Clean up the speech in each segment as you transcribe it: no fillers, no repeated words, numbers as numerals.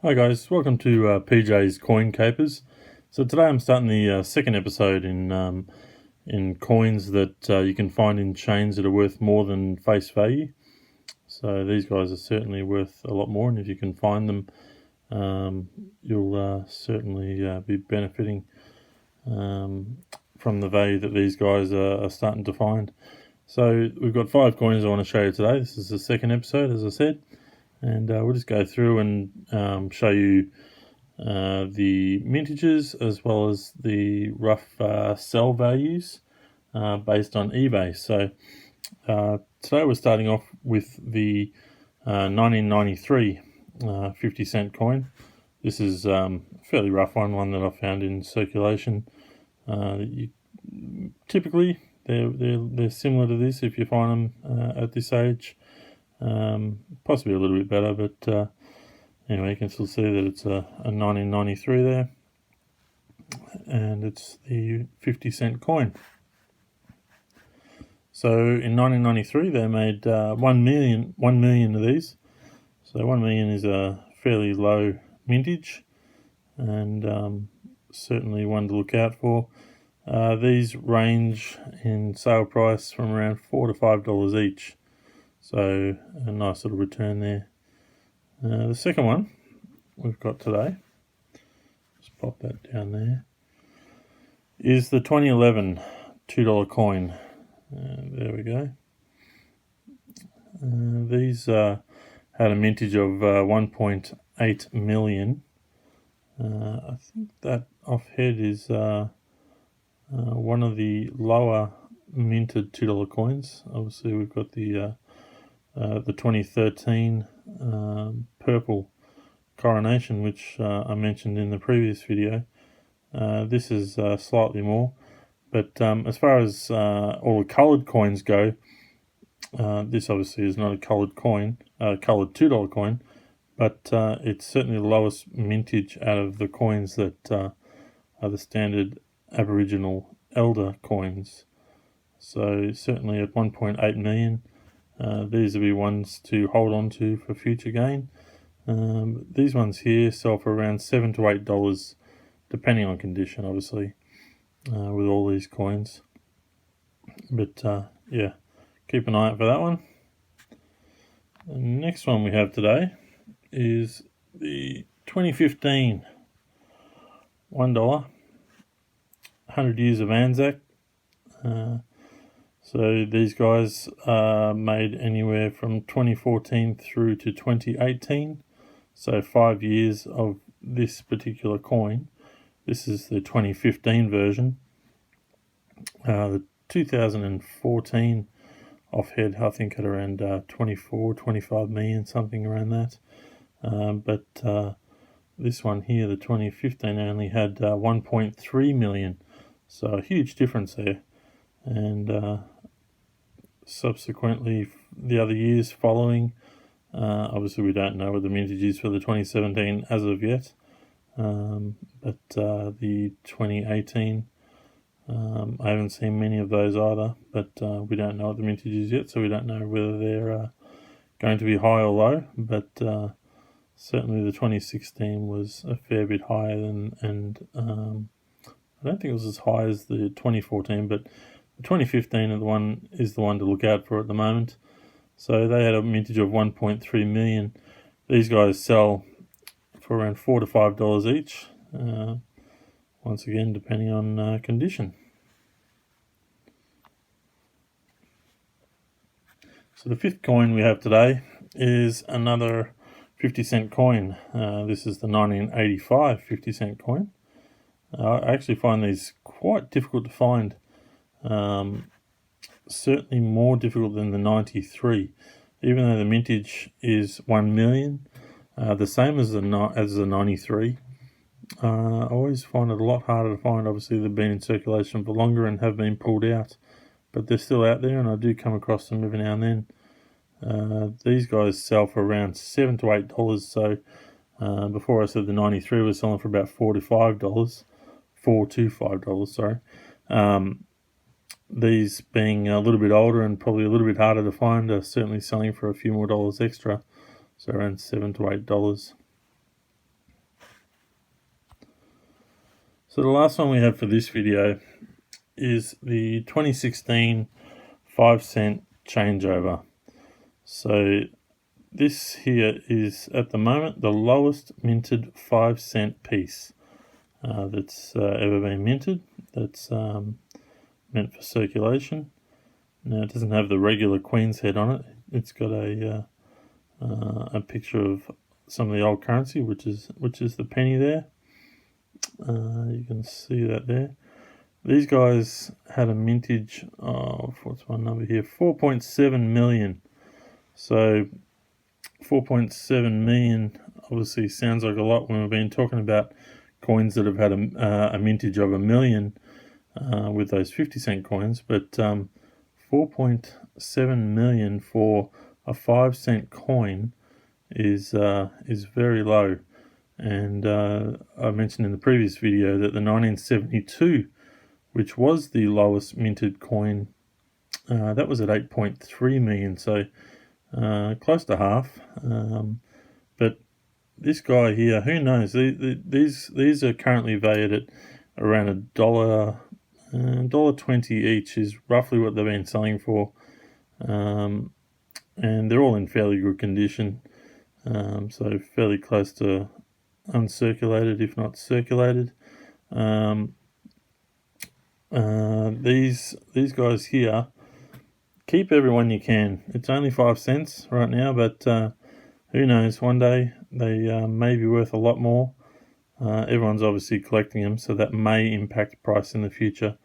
Hi guys, welcome to PJ's Coin Capers. So today I'm starting the second episode in coins that you can find in chains that are worth more than face value. So these guys are certainly worth a lot more, and if you can find them, you'll certainly be benefiting from the value that these guys are starting to find. So we've got 5 coins I want to show you today. This is the second episode, as I said. And we'll just go through and show you the mintages as well as the rough sell values based on eBay. So today we're starting off with the 1993 50 cent coin. This is a fairly rough one that I found in circulation. Typically they're similar to this if you find them at this age. Possibly a little bit better, but anyway, you can still see that it's a 1993 there, and it's the 50 cent coin. So in 1993 they made 1 million of these. So 1 million is a fairly low mintage, and certainly one to look out for. These range in sale price from around $4 to $5 each. So a nice little return there. The second one we've got today, just pop that down there, is the 2011 $2 coin. There we go. These had a mintage of 1.8 million. I think that off head is one of the lower minted $2 coins. Obviously we've got the 2013 Purple Coronation, which I mentioned in the previous video. This is slightly more, but as far as all the coloured coins go, this obviously is not a coloured coin, coloured $2 coin, but it's certainly the lowest mintage out of the coins that are the standard Aboriginal elder coins. So certainly at 1.8 million, these will be ones to hold on to for future gain. These ones here sell for around $7 to $8, depending on condition, obviously, with all these coins. But yeah, keep an eye out for that one. The next one we have today is the 2015 $1 100 years of Anzac. So these guys are made anywhere from 2014 through to 2018. So 5 years of this particular coin. This is the 2015 version. The 2014 off head, I think at around 25 million, something around that. But this one here, the 2015, only had 1.3 million. So a huge difference there. And subsequently, the other years following, obviously we don't know what the mintage is for the 2017 as of yet, but the 2018, I haven't seen many of those either, but we don't know what the mintage is yet, so we don't know whether they're going to be high or low, but certainly the 2016 was a fair bit higher and I don't think it was as high as the 2014, but the 2015 is the one to look out for at the moment. So they had a mintage of 1.3 million. These guys sell for around $4 to $5 each. Once again, depending on condition. So the fifth coin we have today is another 50 cent coin. This is the 1985 50 cent coin. I actually find these quite difficult to find. Certainly more difficult than the 93, even though the mintage is 1 million, the same as the 93. I always find it a lot harder to find. Obviously they've been in circulation for longer and have been pulled out, but they're still out there and I do come across them every now and then. These guys sell for around $7 to $8. So before I said the 93 was selling for about $4 to $5, sorry. These being a little bit older and probably a little bit harder to find are certainly selling for a few more dollars extra, so around $7 to $8. So the last one we have for this video is the 2016 5-cent changeover. So this here is at the moment the lowest minted 5-cent piece that's ever been minted. That's meant for circulation. Now it doesn't have the regular Queen's head on it. It's got a picture of some of the old currency, which is the penny there. You can see that there. These guys had a mintage of, what's my number here, 4.7 million. So 4.7 million obviously sounds like a lot when we've been talking about coins that have had a mintage of 1 million with those 50-cent coins, but 4.7 million for a 5-cent coin is very low. And I mentioned in the previous video that the 1972, which was the lowest minted coin, that was at 8.3 million, so close to half. But this guy here, who knows? These are currently valued at around $1.20 each is roughly what they've been selling for, and they're all in fairly good condition, so fairly close to uncirculated, if not circulated. These guys here, keep everyone you can. It's only 5 cents right now, but who knows, one day they may be worth a lot more. Everyone's obviously collecting them, so that may impact price in the future,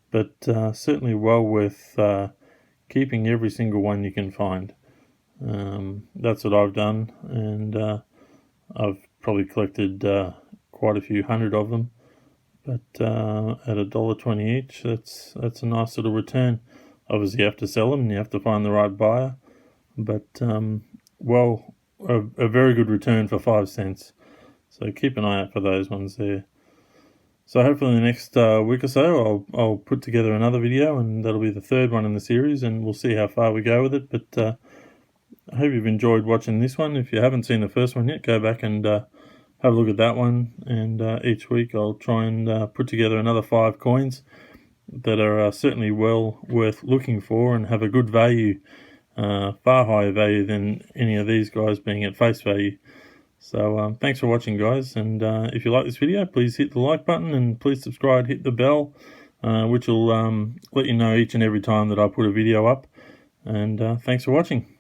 but certainly well worth keeping every single one you can find. That's what I've done, and I've probably collected quite a few hundred of them, but at $1.20 each, that's a nice little return. Obviously you have to sell them and you have to find the right buyer, but a very good return for 5 cents. So keep an eye out for those ones there. So hopefully in the next week or so I'll put together another video, and that'll be the third one in the series, and we'll see how far we go with it. But I hope you've enjoyed watching this one. If you haven't seen the first one yet, go back and have a look at that one. And each week I'll try and put together another 5 coins that are certainly well worth looking for and have a good value, far higher value than any of these guys being at face value. So thanks for watching, guys, and if you like this video, please hit the like button and please subscribe, hit the bell, which will let you know each and every time that I put a video up. And thanks for watching.